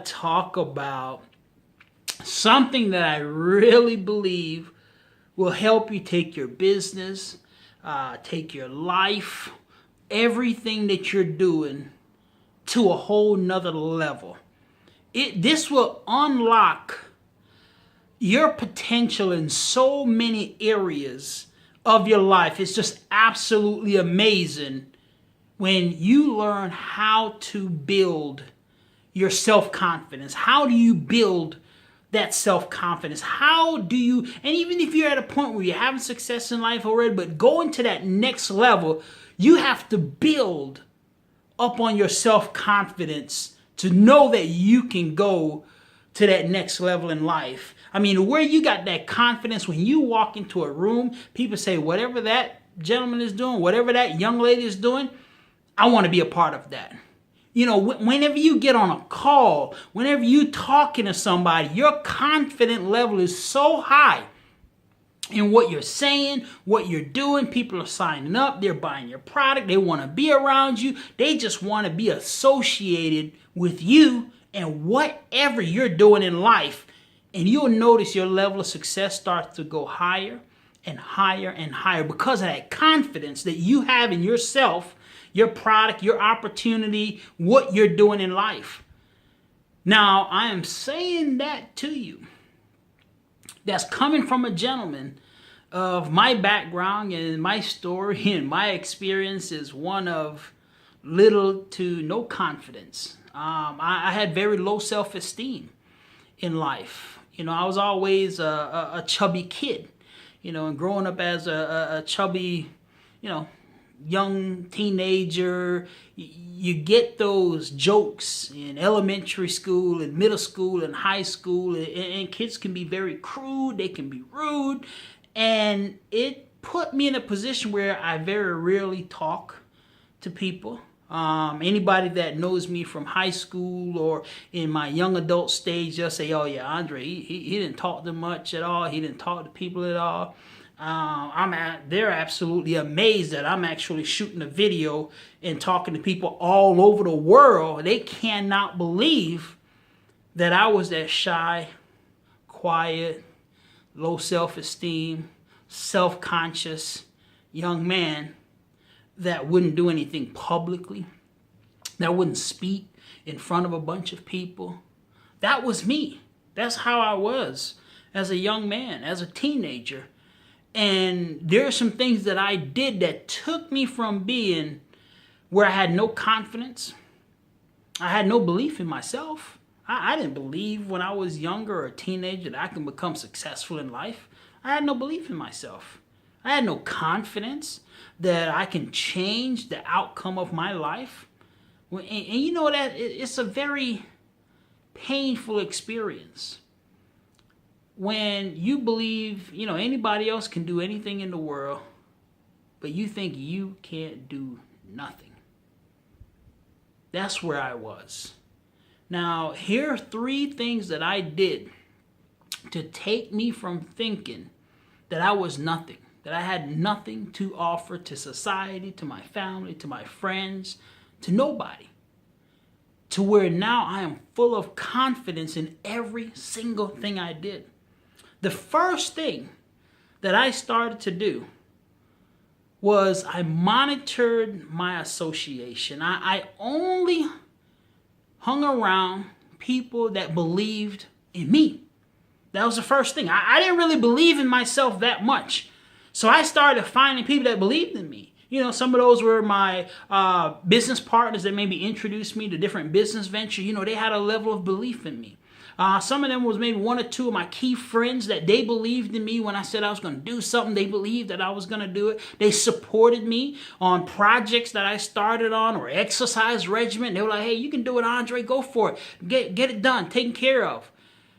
to talk about something that I really believe will help you take your business, take your life, everything that you're doing to a whole nother level. This will unlock your potential in so many areas of your life. It's just absolutely amazing when you learn how to build your self-confidence. How do you build that self-confidence? How do you, and even if you're at a point where you're having success in life already, but going to that next level, you have to build up on your self-confidence to know that you can go to that next level in life. I mean, where you got that confidence when you walk into a room, people say, whatever that gentleman is doing, whatever that young lady is doing, I want to be a part of that. You know, whenever you get on a call, whenever you talking to somebody, your confidence level is so high in what you're saying, what you're doing. People are signing up, they're buying your product, they want to be around you, they just want to be associated with you and whatever you're doing in life. And you'll notice your level of success starts to go higher and higher and higher because of that confidence that you have in yourself, your product, your opportunity, what you're doing in life. Now, I am saying that to you. That's coming from a gentleman of my background, and my story and my experience is one of little to no confidence. I had very low self-esteem in life. You know, I was always a chubby kid, you know, and growing up as a chubby, you know, young teenager, you get those jokes in elementary school and middle school and high school, and kids can be very crude, they can be rude, and it put me in a position where I very rarely talk to people. Anybody that knows me from high school or in my young adult stage, just say, oh yeah, Andre, he didn't talk to much at all, he didn't talk to people at all. They're absolutely amazed that I'm actually shooting a video and talking to people all over the world. They cannot believe that I was that shy, quiet, low self-esteem, self-conscious young man that wouldn't do anything publicly, that wouldn't speak in front of a bunch of people. That was me. That's how I was as a young man, as a teenager. And there are some things that I did that took me from being where I had no confidence. I had no belief in myself. I didn't believe when I was younger or a teenager that I can become successful in life. I had no belief in myself. I had no confidence that I can change the outcome of my life. And you know that it's a very painful experience when you believe, you know, anybody else can do anything in the world, but you think you can't do nothing. That's where I was. Now, here are 3 things that I did to take me from thinking that I was nothing, that I had nothing to offer to society, to my family, to my friends, to nobody, to where now I am full of confidence in every single thing I did. The first thing that I started to do was I monitored my association. I only hung around people that believed in me. That was the first thing. I didn't really believe in myself that much. So I started finding people that believed in me. You know, some of those were my business partners that maybe introduced me to different business ventures. You know, they had a level of belief in me. Some of them was maybe 1 or 2 of my key friends that they believed in me when I said I was going to do something. They believed that I was going to do it. They supported me on projects that I started on or exercise regimen. They were like, hey, you can do it, Andre. Go for it. Get it done, taken care of.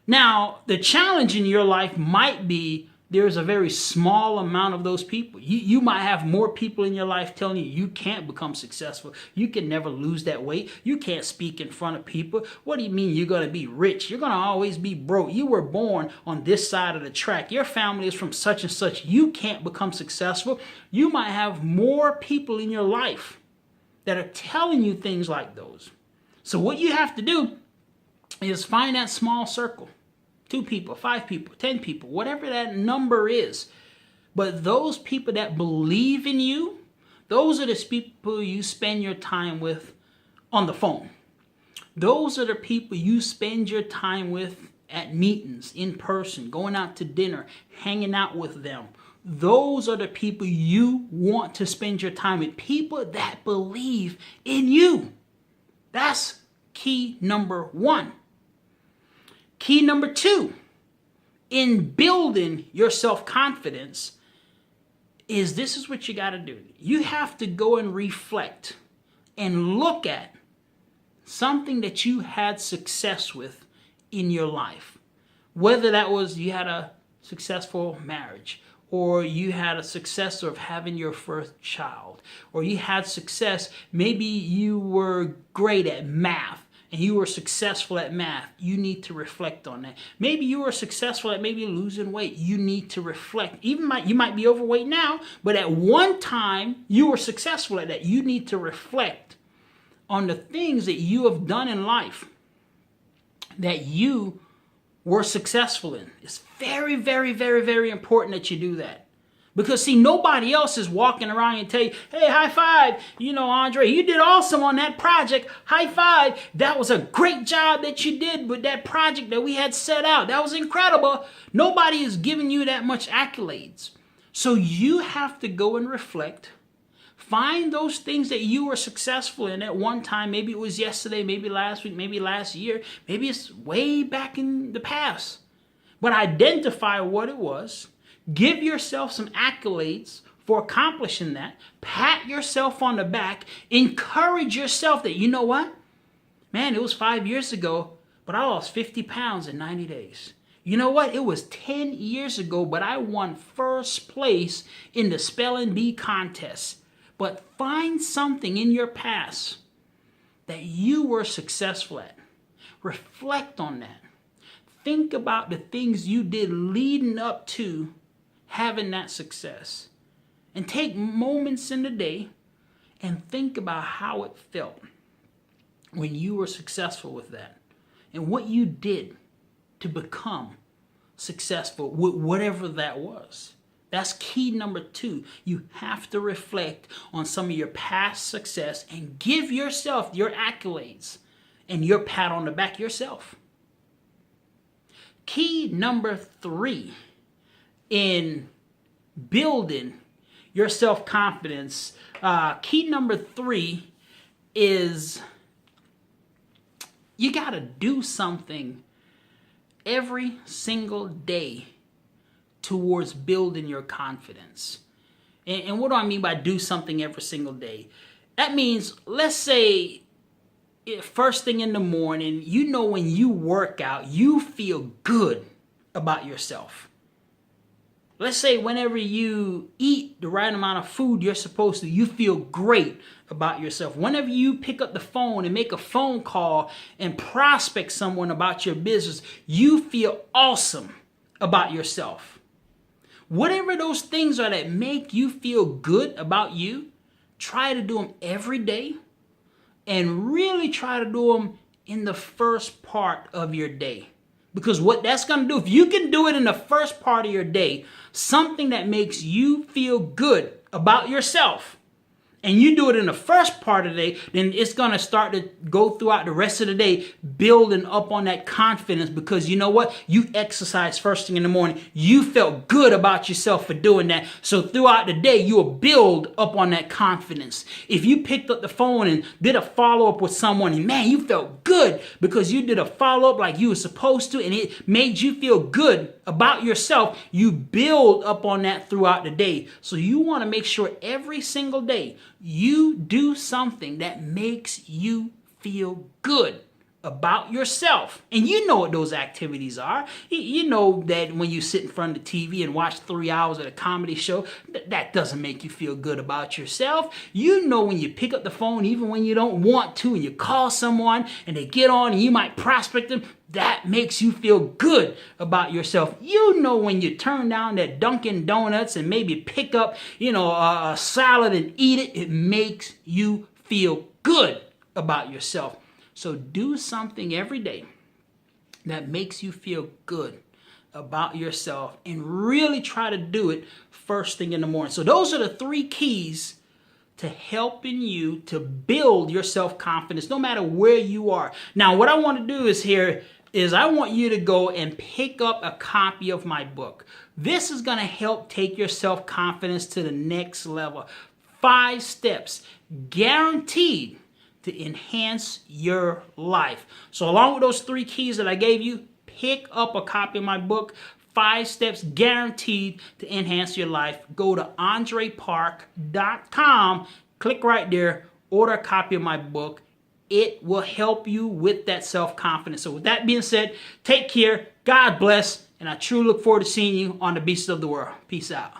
Now, the challenge in your life might be there's a very small amount of those people. You might have more people in your life telling you you can't become successful. You can never lose that weight. You can't speak in front of people. What do you mean you're going to be rich? You're going to always be broke. You were born on this side of the track. Your family is from such and such. You can't become successful. You might have more people in your life that are telling you things like those. So what you have to do is find that small circle. 2 people, 5 people, 10 people, whatever that number is. But those people that believe in you, those are the people you spend your time with on the phone. Those are the people you spend your time with at meetings, in person, going out to dinner, hanging out with them. Those are the people you want to spend your time with. People that believe in you. That's key number 1. Key number 2 in building your self-confidence is this is what you got to do. You have to go and reflect and look at something that you had success with in your life. Whether that was you had a successful marriage, or you had a success of having your first child, or you had success, maybe you were great at math and you were successful at math. You need to reflect on that. Maybe you were successful at maybe losing weight. You need to reflect. Even you might be overweight now, but at one time you were successful at that. You need to reflect on the things that you have done in life that you were successful in. It's very, very, very, very important that you do that. Because see, nobody else is walking around and tell you, hey, high five. You know, Andre, you did awesome on that project. High five. That was a great job that you did with that project that we had set out. That was incredible. Nobody is giving you that much accolades. So you have to go and reflect. Find those things that you were successful in at one time. Maybe it was yesterday, maybe last week, maybe last year. Maybe it's way back in the past. But identify what it was. Give yourself some accolades for accomplishing that. Pat yourself on the back. Encourage yourself that, you know what? Man, it was 5 years ago, but I lost 50 pounds in 90 days. You know what? It was 10 years ago, but I won first place in the spelling bee contest. But find something in your past that you were successful at. Reflect on that. Think about the things you did leading up to having that success. And take moments in the day and think about how it felt when you were successful with that. And what you did to become successful with whatever that was. That's key number 2. You have to reflect on some of your past success and give yourself your accolades and your pat on the back yourself. Key number 3 in building your self-confidence. Key number 3 is you got to do something every single day towards building your confidence. And what do I mean by do something every single day? That means, let's say, first thing in the morning, you know when you work out, you feel good about yourself. Let's say whenever you eat the right amount of food you're supposed to, you feel great about yourself. Whenever you pick up the phone and make a phone call and prospect someone about your business, you feel awesome about yourself. Whatever those things are that make you feel good about you, try to do them every day and really try to do them in the first part of your day. Because what that's going to do, if you can do it in the first part of your day, something that makes you feel good about yourself, and you do it in the first part of the day, then it's going to start to go throughout the rest of the day, building up on that confidence, because you know what? You exercise first thing in the morning. You felt good about yourself for doing that. So throughout the day, you will build up on that confidence. If you picked up the phone and did a follow-up with someone, and man, you felt good because you did a follow-up like you were supposed to, and it made you feel good about yourself, you build up on that throughout the day. So you want to make sure every single day you do something that makes you feel good about yourself. And you know what those activities are. You know that when you sit in front of the TV and watch 3 hours of a comedy show, that doesn't make you feel good about yourself. You know when you pick up the phone, even when you don't want to, and you call someone and they get on and you might prospect them, that makes you feel good about yourself. You know when you turn down that Dunkin' Donuts and maybe pick up, a salad and eat it, it makes you feel good about yourself. So do something every day that makes you feel good about yourself, and really try to do it first thing in the morning. So those are the 3 keys to helping you to build your self-confidence no matter where you are. Now, what I want to do is I want you to go and pick up a copy of my book. This is going to help take your self-confidence to the next level. 5 steps guaranteed to enhance your life. So along with those 3 keys that I gave you, pick up a copy of my book, 5 steps guaranteed to enhance your life. Go to andrepark.com, click right there, order a copy of my book. It will help you with that self-confidence. So with that being said, take care, God bless, and I truly look forward to seeing you on the Beasts of the World. Peace out.